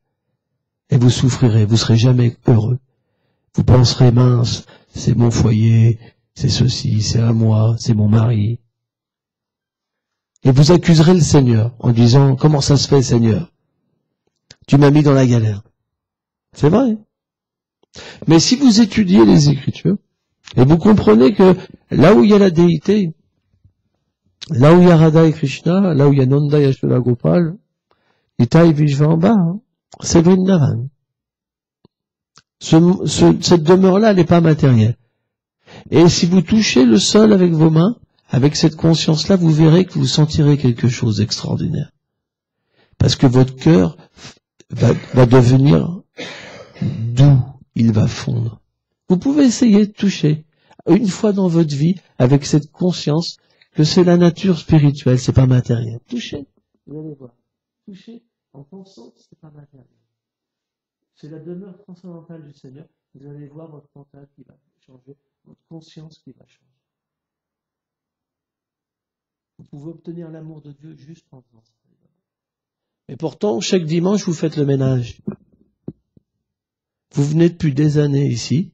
Et vous souffrirez, vous serez jamais heureux. Vous penserez, mince, c'est mon foyer, c'est ceci, c'est à moi, c'est mon mari. Et vous accuserez le Seigneur en disant, comment ça se fait, Seigneur? Tu m'as mis dans la galère. C'est vrai. Mais si vous étudiez les Écritures, et vous comprenez que là où il y a la déité, là où il y a Radha et Krishna, là où il y a Nanda et Yashoda Gopal, Nitai Vishvamba, c'est Vrindavan. Cette demeure-là, elle n'est pas matérielle. Et si vous touchez le sol avec vos mains, avec cette conscience-là, vous verrez que vous sentirez quelque chose d'extraordinaire. Parce que votre cœur va devenir doux, il va fondre. Vous pouvez essayer de toucher une fois dans votre vie avec cette conscience que c'est la nature spirituelle, c'est pas matériel. Touchez, vous allez voir. Touchez en pensant que c'est pas matériel. C'est la demeure transcendantale du Seigneur. Vous allez voir votre mental qui va changer, votre conscience qui va changer. Vous pouvez obtenir l'amour de Dieu juste en faisant ça. Et pourtant, chaque dimanche, vous faites le ménage. Vous venez depuis des années ici,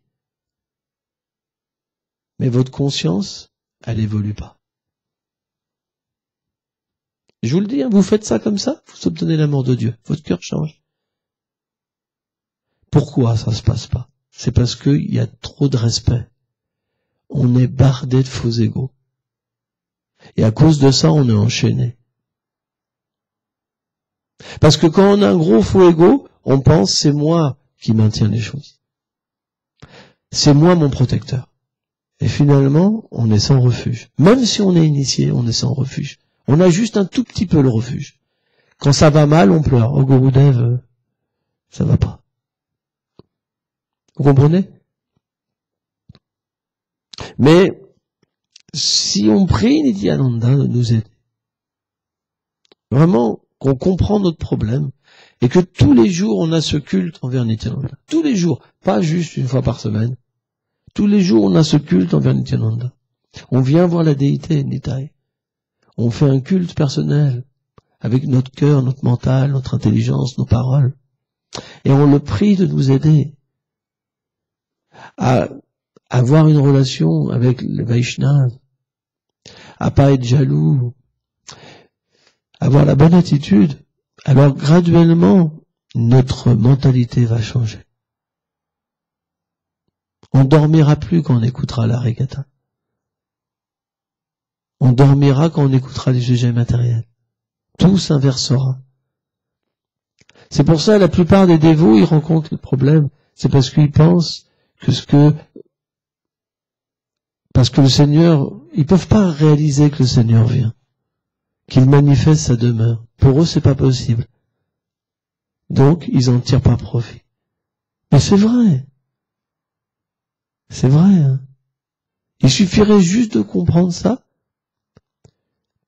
mais votre conscience, elle évolue pas. Je vous le dis, hein, vous faites ça comme ça, vous obtenez l'amour de Dieu. Votre cœur change. Pourquoi ça se passe pas? C'est parce qu'il y a trop de respect. On est bardé de faux égos. Et à cause de ça, on est enchaîné. Parce que quand on a un gros faux ego, on pense c'est moi qui maintiens les choses. C'est moi mon protecteur. Et finalement, on est sans refuge. Même si on est initié, on est sans refuge. On a juste un tout petit peu le refuge. Quand ça va mal, on pleure. Oh, Gurudev, ça va pas. Vous comprenez? Mais si on prie Nityananda de nous aider, vraiment qu'on comprend notre problème, et que tous les jours on a ce culte envers Nityananda. Tous les jours, pas juste une fois par semaine. Tous les jours on a ce culte envers Nityananda. On vient voir la déité, Nitai. On fait un culte personnel, avec notre cœur, notre mental, notre intelligence, nos paroles. Et on le prie de nous aider à avoir une relation avec le Vaishnav, à pas être jaloux, avoir la bonne attitude. Alors graduellement, notre mentalité va changer. On dormira plus quand on écoutera la regatta. On dormira quand on écoutera les sujets matériels. Tout s'inversera. C'est pour ça, la plupart des dévots, ils rencontrent le problème. C'est parce qu'ils pensent parce que le Seigneur, ils peuvent pas réaliser que le Seigneur vient, qu'il manifeste sa demeure. Pour eux, c'est pas possible. Donc, ils en tirent pas profit. Mais c'est vrai. C'est vrai, hein. Il suffirait juste de comprendre ça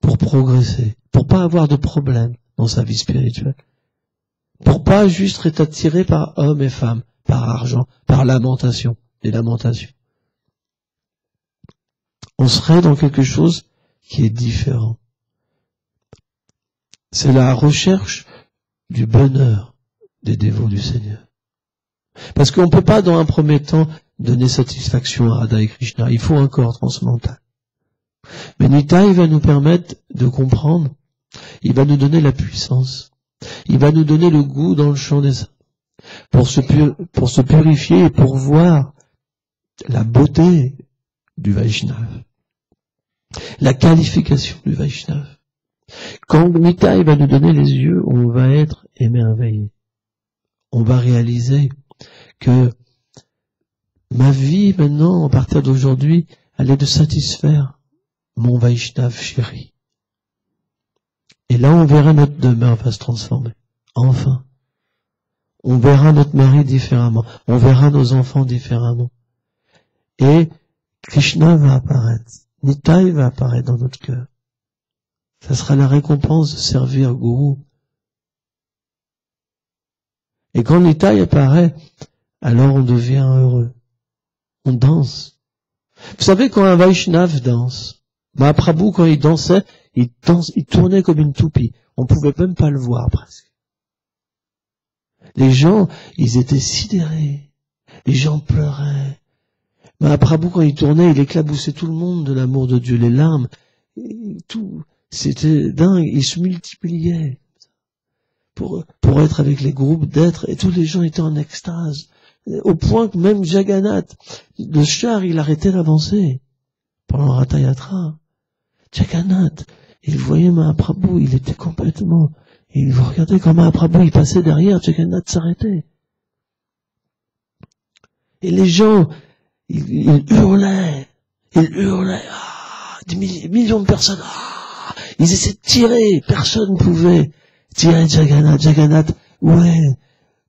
pour progresser, pour pas avoir de problème dans sa vie spirituelle. Pour pas juste être attiré par hommes et femmes, par argent, par lamentation, des lamentations. On serait dans quelque chose qui est différent. C'est la recherche du bonheur des dévots du Seigneur. Parce qu'on ne peut pas, dans un premier temps, donner satisfaction à Radha et Krishna. Il faut un corps transmental. Mais Nitai va nous permettre de comprendre. Il va nous donner la puissance. Il va nous donner le goût dans le chant des saints. Pour se purifier et pour voir la beauté du Vaishnava. La qualification du Vaishnava. Quand Nitai va nous donner les yeux, on va être émerveillé. On va réaliser que ma vie maintenant, à partir d'aujourd'hui, elle est de satisfaire mon Vaishnava chéri. Et là, on verra notre demeure va se transformer. Enfin. On verra notre mari différemment. On verra nos enfants différemment. Et Krishna va apparaître. Nitai va apparaître dans notre cœur. Ça sera la récompense de servir Guru. Et quand Nitai apparaît, alors on devient heureux. On danse. Vous savez, quand un Vaishnav danse, Mahaprabhu, quand il dansait, il tournait comme une toupie. On pouvait même pas le voir presque. Les gens, ils étaient sidérés. Les gens pleuraient. Mahaprabhu, quand il tournait, il éclaboussait tout le monde de l'amour de Dieu, les larmes. Tout, c'était dingue. Il se multipliait pour être avec les groupes d'êtres. Et tous les gens étaient en extase. Au point que même Jagannath, le char, il arrêtait d'avancer pendant le Ratha Yatra. Jagannath, il voyait Mahaprabhu, il était complètement... Il regardait quand Mahaprabhu, il passait derrière, Jagannath s'arrêtait. Et les gens, ils hurlaient, des millions de personnes, ils essaient de tirer, personne ne pouvait tirer Jagannath, où est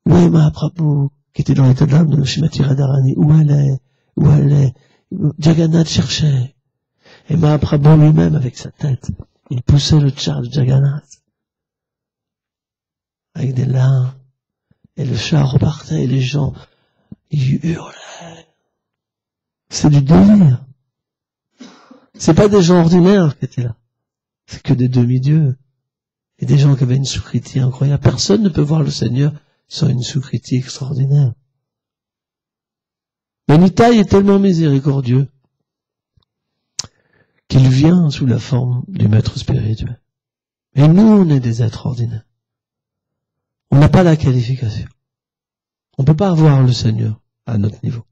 Mahaprabhu, qui était dans l'état d'âme de Srimati Radharani, où elle est, Jagannath cherchait. Et Mahaprabhu lui-même, avec sa tête, il poussait le char de Jagannath. Avec des larmes. Et le char repartait et les gens, ils hurlaient. C'est du délire. C'est pas des gens ordinaires qui étaient là. C'est que des demi-dieux. Et des gens qui avaient une sukriti incroyable. Personne ne peut voir le Seigneur sans une sukriti extraordinaire. Mais Nitai est tellement miséricordieux qu'il vient sous la forme du maître spirituel. Et nous, on est des êtres ordinaires. On n'a pas la qualification. On ne peut pas avoir le Seigneur à notre niveau.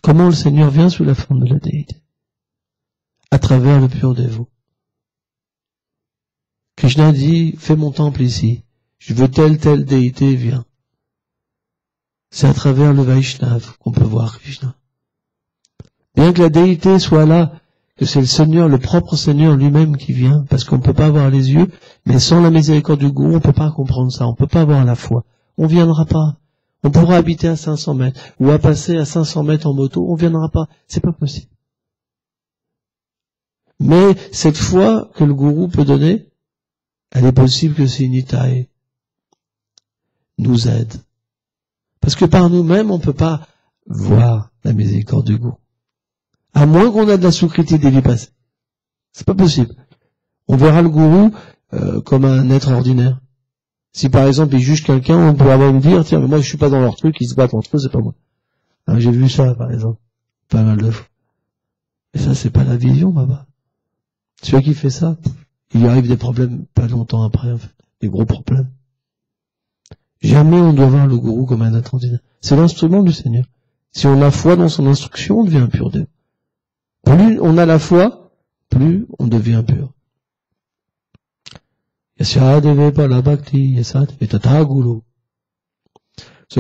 Comment le Seigneur vient sous la forme de la déité? À travers le pur dévot. Krishna dit, fais mon temple ici. Je veux telle déité, viens. C'est à travers le Vaishnav qu'on peut voir Krishna. Bien que la déité soit là, que c'est le Seigneur, le propre Seigneur lui-même qui vient, parce qu'on ne peut pas avoir les yeux, mais sans la miséricorde du Gourou, on ne peut pas comprendre ça, on ne peut pas avoir la foi. On ne viendra pas. On pourra habiter à 500 mètres, ou à passer à 500 mètres en moto, on ne viendra pas. C'est pas possible. Mais cette foi que le Gourou peut donner, elle est possible que si Nitai nous aide. Parce que par nous-mêmes, on ne peut pas voir la miséricorde du Gourou. À moins qu'on ait de la Sukriti des vies passées. C'est pas possible. On verra le gourou comme un être ordinaire. Si par exemple il juge quelqu'un, on pourra même dire, tiens, mais moi je suis pas dans leur truc, ils se battent entre eux, c'est pas moi. Hein, j'ai vu ça, par exemple, pas mal de fois. Et ça, c'est pas la vision, Baba. Celui qui fait ça, il lui arrive des problèmes pas longtemps après, en fait. Des gros problèmes. Jamais on doit voir le gourou comme un être ordinaire. C'est l'instrument du Seigneur. Si on a foi dans son instruction, on devient pur d'eux. Plus on a la foi, plus on devient pur. Ce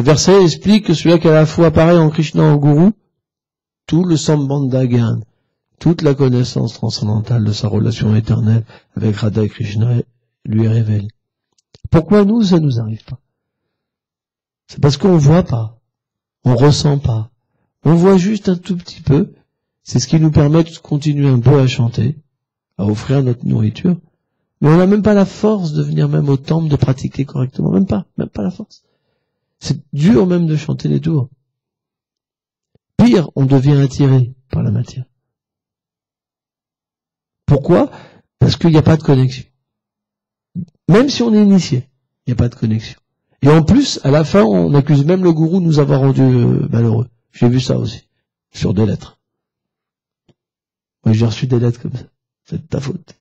verset explique que celui qui a la foi pareil en Krishna en gourou, tout le sambandha gyan, toute la connaissance transcendantale de sa relation éternelle avec Radha et Krishna lui est révélée. Pourquoi nous, ça nous arrive pas? C'est parce qu'on voit pas, on ressent pas, on voit juste un tout petit peu. C'est ce qui nous permet de continuer un peu à chanter, à offrir notre nourriture. Mais on n'a même pas la force de venir même au temple, de pratiquer correctement. Même pas la force. C'est dur même de chanter les tours. Pire, on devient attiré par la matière. Pourquoi? Parce qu'il n'y a pas de connexion. Même si on est initié, il n'y a pas de connexion. Et en plus, à la fin, on accuse même le gourou de nous avoir rendus malheureux. J'ai vu ça aussi, sur des lettres. Moi, j'ai reçu des lettres comme ça. C'est de ta faute.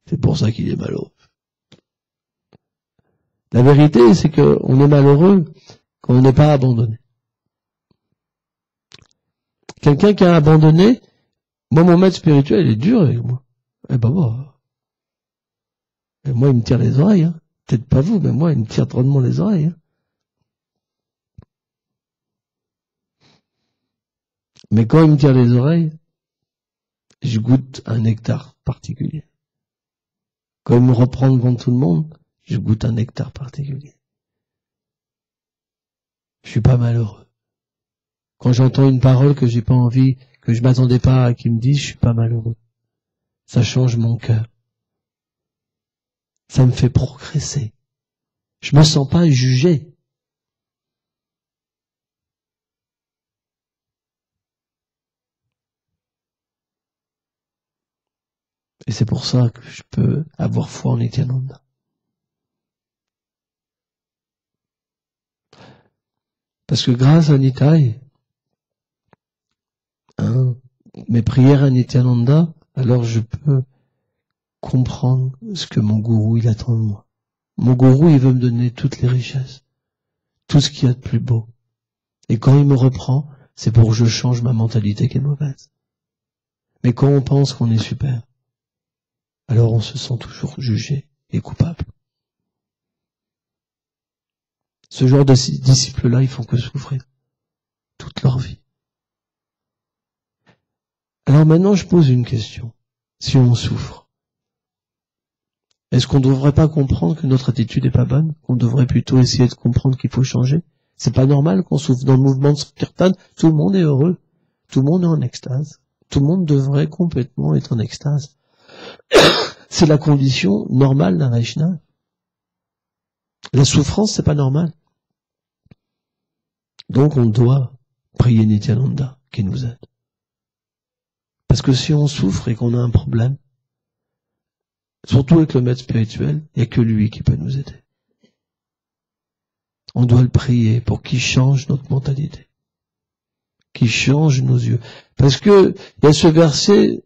C'est pour ça qu'il est malheureux. La vérité, c'est qu'on est malheureux quand on n'est pas abandonné. Quelqu'un qui a abandonné, moi, mon maître spirituel, il est dur avec moi. Eh ben moi, il me tire les oreilles. Hein. Peut-être pas vous, mais moi, il me tire drôlement les oreilles. Hein. Mais quand il me tire les oreilles, je goûte un nectar particulier. Quand il me reprend devant tout le monde, je goûte un nectar particulier. Je suis pas malheureux. Quand j'entends une parole que j'ai pas envie, que je m'attendais pas à qu'il me dise, je suis pas malheureux. Ça change mon cœur. Ça me fait progresser. Je me sens pas jugé. Et c'est pour ça que je peux avoir foi en Nityananda. Parce que grâce à Nitai, mes prières à Nityananda, alors je peux comprendre ce que mon gourou il attend de moi. Mon gourou il veut me donner toutes les richesses, tout ce qu'il y a de plus beau. Et quand il me reprend, c'est pour que je change ma mentalité qui est mauvaise. Mais quand on pense qu'on est super, alors on se sent toujours jugé et coupable. Ce genre de disciples-là, ils font que souffrir toute leur vie. Alors maintenant, je pose une question. Si on souffre, est-ce qu'on ne devrait pas comprendre que notre attitude n'est pas bonne? Qu'on devrait plutôt essayer de comprendre qu'il faut changer? C'est pas normal qu'on souffre. Dans le mouvement de Kirtan, tout le monde est heureux. Tout le monde est en extase. Tout le monde devrait complètement être en extase. C'est la condition normale d'un Vaishnava. La souffrance, c'est pas normal. Donc on doit prier Nityananda qui nous aide. Parce que si on souffre et qu'on a un problème, surtout avec le maître spirituel, il n'y a que lui qui peut nous aider. On doit le prier pour qu'il change notre mentalité, qu'il change nos yeux. Parce que il y a ce verset,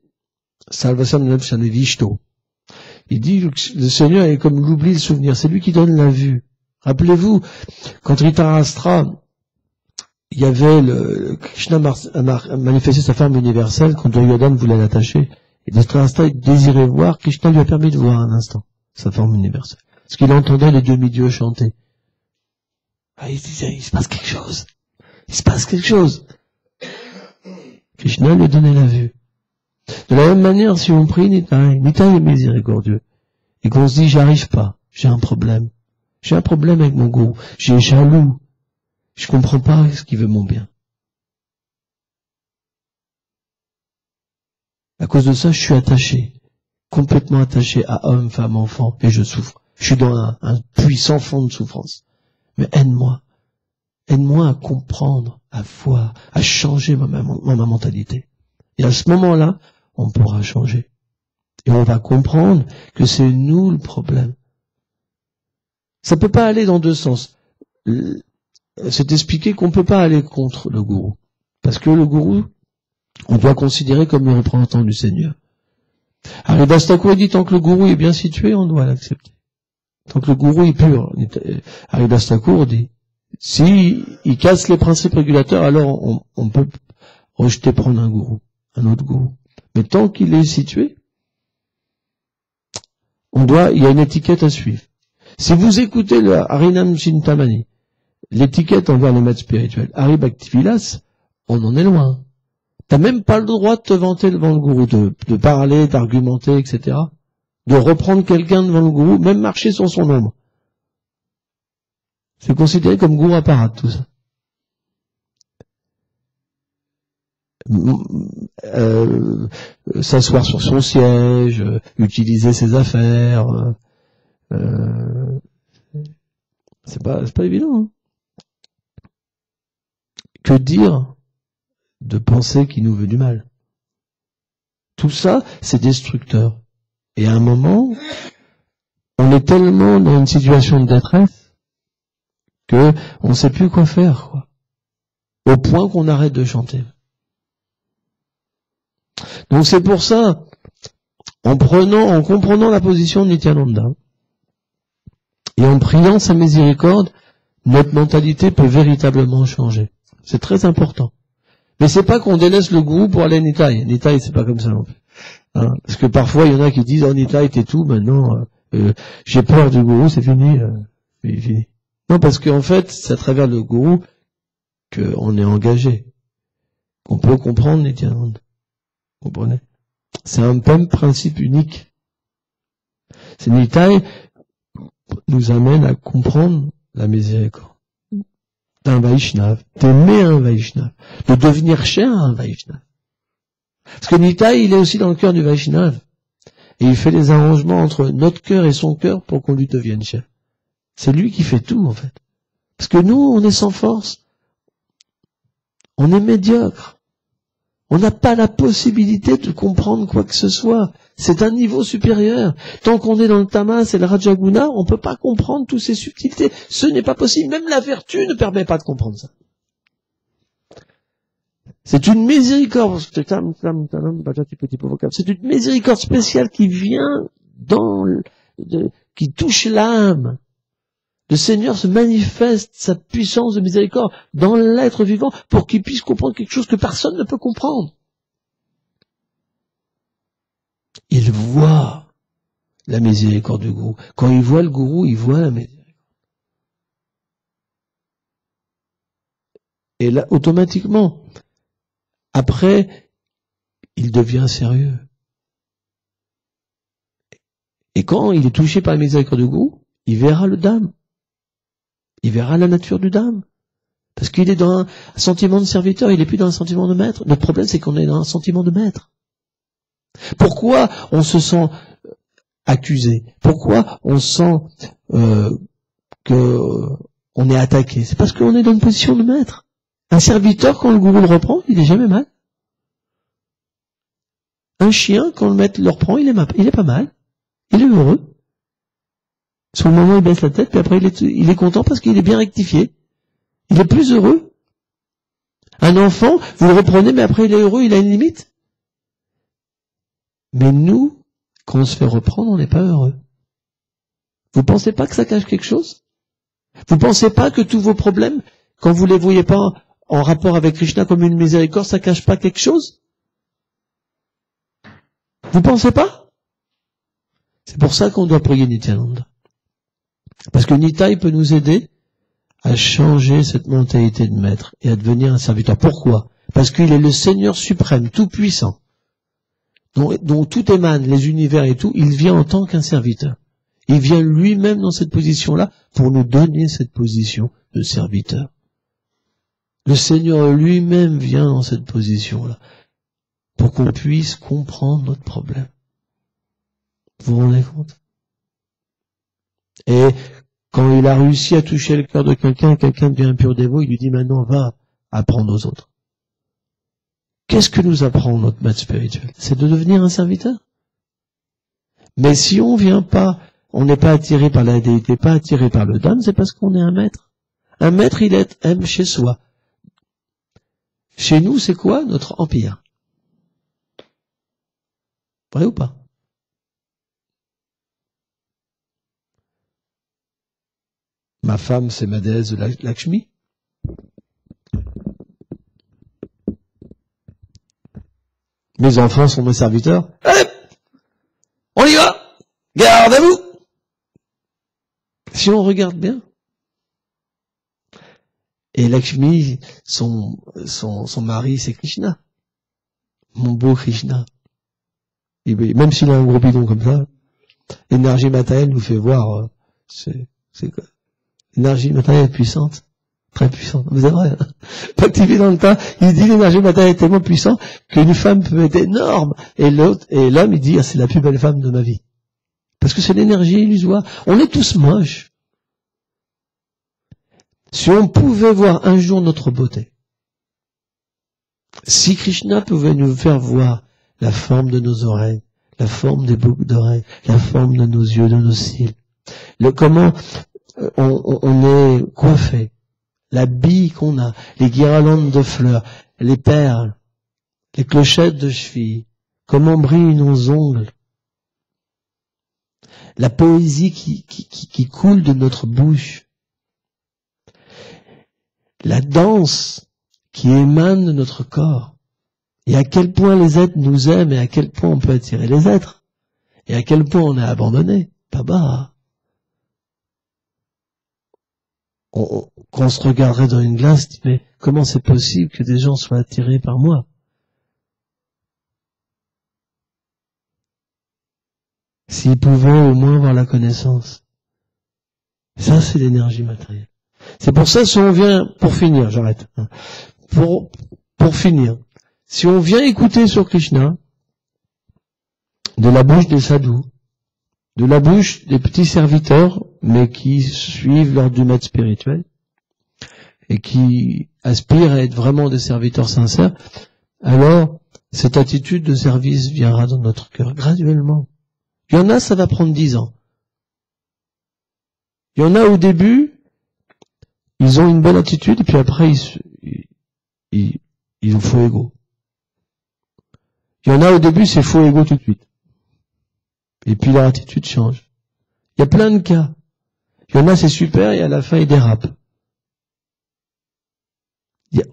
Salvasam Vishto. Il dit le Seigneur est comme l'oubli, le souvenir. C'est lui qui donne la vue. Rappelez-vous, quand Dhritarashtra, il y avait Krishna a manifesté sa forme universelle quand Duryodhana voulait l'attacher. Et Dhritarashtra désirait voir, Krishna lui a permis de voir un instant sa forme universelle. Parce qu'il entendait les demi-dieux chanter. Ah, il disait, il se passe quelque chose. Il se passe quelque chose. Krishna lui a donné la vue. De la même manière, si on prie Nitai est miséricordieux, et qu'on se dit, j'arrive pas, j'ai un problème avec mon gourou, j'ai jaloux, je comprends pas ce qu'il veut mon bien. À cause de ça, je suis attaché, complètement attaché à homme, femme, enfant, et je souffre. Je suis dans un puissant fond de souffrance. Mais aide-moi Aide-moi à comprendre, à voir, à changer ma mentalité. Et à ce moment-là, on pourra changer. Et on va comprendre que c'est nous le problème. Ça peut pas aller dans deux sens. C'est expliqué qu'on peut pas aller contre le gourou. Parce que le gourou, on doit considérer comme le représentant du Seigneur. Haridas Thakur dit, tant que le gourou est bien situé, on doit l'accepter. Tant que le gourou est pur. Haridas Thakur dit, si il casse les principes régulateurs, alors on peut rejeter prendre un autre gourou. Mais tant qu'il est situé, il y a une étiquette à suivre. Si vous écoutez le Harinam Chintamani, l'étiquette envers les maîtres spirituels, Hari Bhaktivilas, on en est loin. T'as même pas le droit de te vanter devant le gourou, de parler, d'argumenter, etc. De reprendre quelqu'un devant le gourou, même marcher sur son ombre. C'est considéré comme gourou à parade, tout ça. S'asseoir sur son siège, utiliser ses affaires, c'est pas évident. Hein. Que dire de penser qu'il nous veut du mal? Tout ça, c'est destructeur. Et à un moment, on est tellement dans une situation de détresse que on sait plus quoi faire, quoi. Au point qu'on arrête de chanter. Donc c'est pour ça, en comprenant la position de Nityananda, et en priant sa miséricorde, notre mentalité peut véritablement changer. C'est très important. Mais c'est pas qu'on délaisse le gourou pour aller à Nitai. Nitai, c'est pas comme ça non plus. Hein, parce que parfois, il y en a qui disent, oh Nitai, t'es tout, maintenant, j'ai peur du gourou, c'est fini. Fini. Non, parce qu'en fait, c'est à travers le gourou qu'on est engagé. Qu'on peut comprendre Nityananda. Vous comprenez? C'est un même principe unique. C'est Nitai nous amène à comprendre la miséricorde d'un Vaishnav, d'aimer un Vaishnav, de devenir cher à un Vaishnav. Parce que Nitai, il est aussi dans le cœur du Vaishnav. Et il fait les arrangements entre notre cœur et son cœur pour qu'on lui devienne cher. C'est lui qui fait tout, en fait. Parce que nous, on est sans force. On est médiocre. On n'a pas la possibilité de comprendre quoi que ce soit. C'est un niveau supérieur. Tant qu'on est dans le tamas et le rajaguna, on ne peut pas comprendre toutes ces subtilités. Ce n'est pas possible. Même la vertu ne permet pas de comprendre ça. C'est une miséricorde. C'est une miséricorde spéciale qui vient qui touche l'âme. Le Seigneur se manifeste sa puissance de miséricorde dans l'être vivant pour qu'il puisse comprendre quelque chose que personne ne peut comprendre. Il voit la miséricorde du gourou. Quand il voit le gourou, il voit la miséricorde. Et là, automatiquement, après, il devient sérieux. Et quand il est touché par la miséricorde du gourou, il verra le Dham. Il verra la nature du Dham. Parce qu'il est dans un sentiment de serviteur, il n'est plus dans un sentiment de maître. Notre problème, c'est qu'on est dans un sentiment de maître. Pourquoi on se sent accusé? Pourquoi on sent qu'on est attaqué? C'est parce qu'on est dans une position de maître. Un serviteur, quand le gourou le reprend, il est jamais mal. Un chien, quand le maître le reprend, il est pas mal. Il est heureux. Sur le moment, il baisse la tête, puis après, il est content parce qu'il est bien rectifié. Il est plus heureux. Un enfant, vous le reprenez, mais après, il est heureux, il a une limite. Mais nous, quand on se fait reprendre, on n'est pas heureux. Vous pensez pas que ça cache quelque chose? Vous pensez pas que tous vos problèmes, quand vous les voyez pas en rapport avec Krishna comme une miséricorde, ça cache pas quelque chose? Vous pensez pas? C'est pour ça qu'on doit prier Nityananda. Parce que Nitai peut nous aider à changer cette mentalité de maître et à devenir un serviteur. Pourquoi? Parce qu'il est le Seigneur suprême, tout puissant, dont tout émane, les univers et tout. Il vient en tant qu'un serviteur. Il vient lui-même dans cette position-là pour nous donner cette position de serviteur. Le Seigneur lui-même vient dans cette position-là pour qu'on puisse comprendre notre problème. Vous vous rendez compte? Et Quand il a réussi à toucher le cœur de quelqu'un devient un pur dévot, il lui dit maintenant va apprendre aux autres. Qu'est-ce que nous apprend notre maître spirituel? C'est de devenir un serviteur. Mais si on vient pas, on n'est pas attiré par la déité, pas attiré par le dharma, c'est parce qu'on est un maître. Un maître, il aime chez soi. Chez nous, c'est quoi? Notre empire. Vrai ou pas? Ma femme, c'est ma déesse de Lakshmi. Mes enfants sont mes serviteurs. Allez, on y va! Garde à vous! Si on regarde bien. Et Lakshmi, son mari, c'est Krishna. Mon beau Krishna. Et même s'il a un gros bidon comme ça, l'énergie matérielle nous fait voir, c'est quoi? L'énergie matérielle est puissante. Très puissante. Mais c'est vrai. Activé dans le tas, il dit l'énergie matérielle est tellement puissante qu'une femme peut être énorme. Et l'homme, il dit, ah, c'est la plus belle femme de ma vie. Parce que c'est l'énergie illusoire. On est tous moches. Si on pouvait voir un jour notre beauté, si Krishna pouvait nous faire voir la forme de nos oreilles, la forme des boucles d'oreilles, la forme de nos yeux, de nos cils, comment on est coiffé, la bille qu'on a, les guirlandes de fleurs, les perles, les clochettes de cheville, comment brillent nos ongles, la poésie qui coule de notre bouche, la danse qui émane de notre corps, et à quel point les êtres nous aiment et à quel point on peut attirer les êtres, et à quel point on est abandonné, pas bas. Qu'on se regarderait dans une glace, dit, mais comment c'est possible que des gens soient attirés par moi? S'ils pouvaient au moins avoir la connaissance. Ça, c'est l'énergie matérielle. C'est pour ça, si on vient, pour finir, j'arrête. Pour finir, si on vient écouter sur Krishna, de la bouche des sadhus, de la bouche des petits serviteurs, mais qui suivent l'ordre du maître spirituel, et qui aspirent à être vraiment des serviteurs sincères, alors cette attitude de service viendra dans notre cœur graduellement. Il y en a, ça va prendre 10 ans. Il y en a au début, ils ont une bonne attitude, et puis après, ils ont faux ego. Il y en a au début, c'est faux ego tout de suite. Et puis leur attitude change. Il y a plein de cas. Il y en a, c'est super, et à la fin, ils dérapent.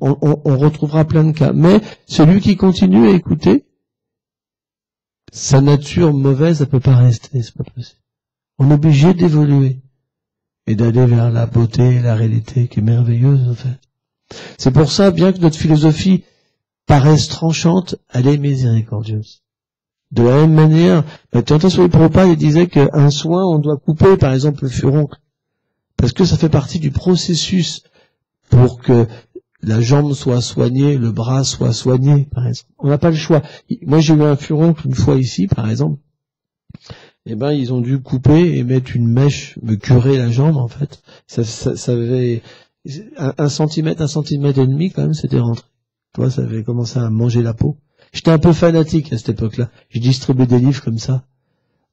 On retrouvera plein de cas. Mais celui qui continue à écouter, sa nature mauvaise, elle peut pas rester, c'est pas possible. On est obligé d'évoluer et d'aller vers la beauté et la réalité qui est merveilleuse, en fait. C'est pour ça, bien que notre philosophie paraisse tranchante, elle est miséricordieuse. De la même manière, Bhaktivedanta Swami Prabhupada, il disait qu'un soin, on doit couper, par exemple, le furoncle. Parce que ça fait partie du processus pour que la jambe soit soignée, le bras soit soigné, par exemple. On n'a pas le choix. Moi, j'ai eu un furoncle une fois ici, par exemple. Eh ben, ils ont dû couper et mettre une mèche, me curer la jambe, en fait. Ça avait 1 centimètre, 1,5 centimètre, quand même, c'était rentré. Toi, ça avait commencé à manger la peau. J'étais un peu fanatique à cette époque-là. Je distribuais des livres comme ça,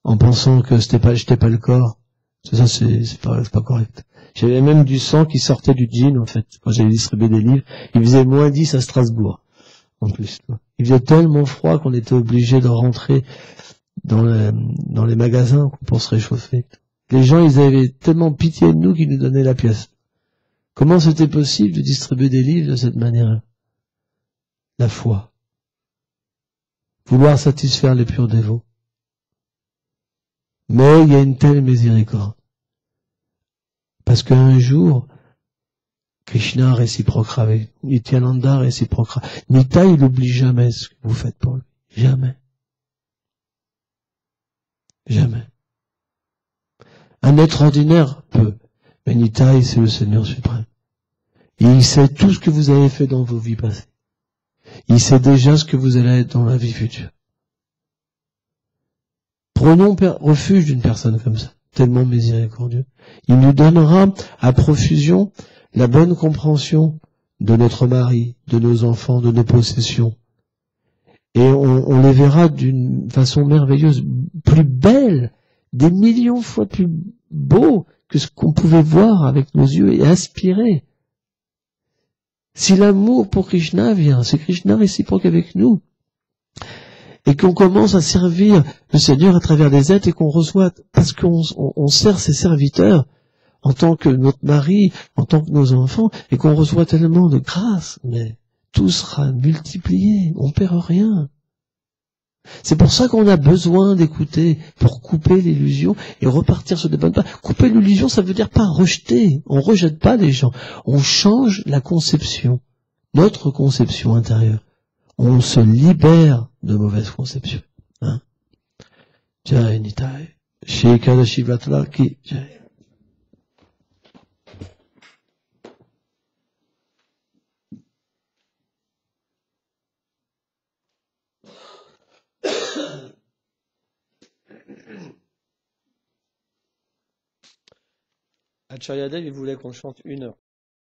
en pensant que j'étais pas le corps. Ça, c'est pas correct. J'avais même du sang qui sortait du jean, en fait, quand j'avais distribué des livres. Il faisait moins 10 à Strasbourg, en plus. Il faisait tellement froid qu'on était obligé de rentrer dans les magasins pour se réchauffer. Les gens, ils avaient tellement pitié de nous qu'ils nous donnaient la pièce. Comment c'était possible de distribuer des livres de cette manière-là? La foi. Vouloir satisfaire les purs dévots. Mais il y a une telle miséricorde. Parce qu'un jour, Krishna réciproquera avec nous, Nityananda réciproquera. Nitya, il n'oublie jamais ce que vous faites pour lui. Jamais. Jamais. Un être ordinaire peut. Mais Nitya, c'est le Seigneur suprême. Et il sait tout ce que vous avez fait dans vos vies passées. Il sait déjà ce que vous allez être dans la vie future. Prenons refuge d'une personne comme ça. tellement miséricordieux. Il nous donnera à profusion la bonne compréhension de notre mari, de nos enfants, de nos possessions. Et on les verra d'une façon merveilleuse, plus belle, des millions de fois plus beau que ce qu'on pouvait voir avec nos yeux et aspirer. Si l'amour pour Krishna vient, c'est Krishna réciproque avec nous, et qu'on commence à servir le Seigneur à travers des êtres et qu'on reçoit, parce qu'on sert ses serviteurs en tant que notre mari, en tant que nos enfants, et qu'on reçoit tellement de grâce, mais tout sera multiplié, on perd rien. C'est pour ça qu'on a besoin d'écouter, pour couper l'illusion et repartir sur des bonnes bases. Couper l'illusion, ça veut dire pas rejeter, on rejette pas les gens, on change la conception, notre conception intérieure. On se libère de mauvaises conceptions. Hein? Jai Nitai. Shri Kadashi Vatla ki Jai. Acharya Dev, il voulait qu'on chante 1 heure.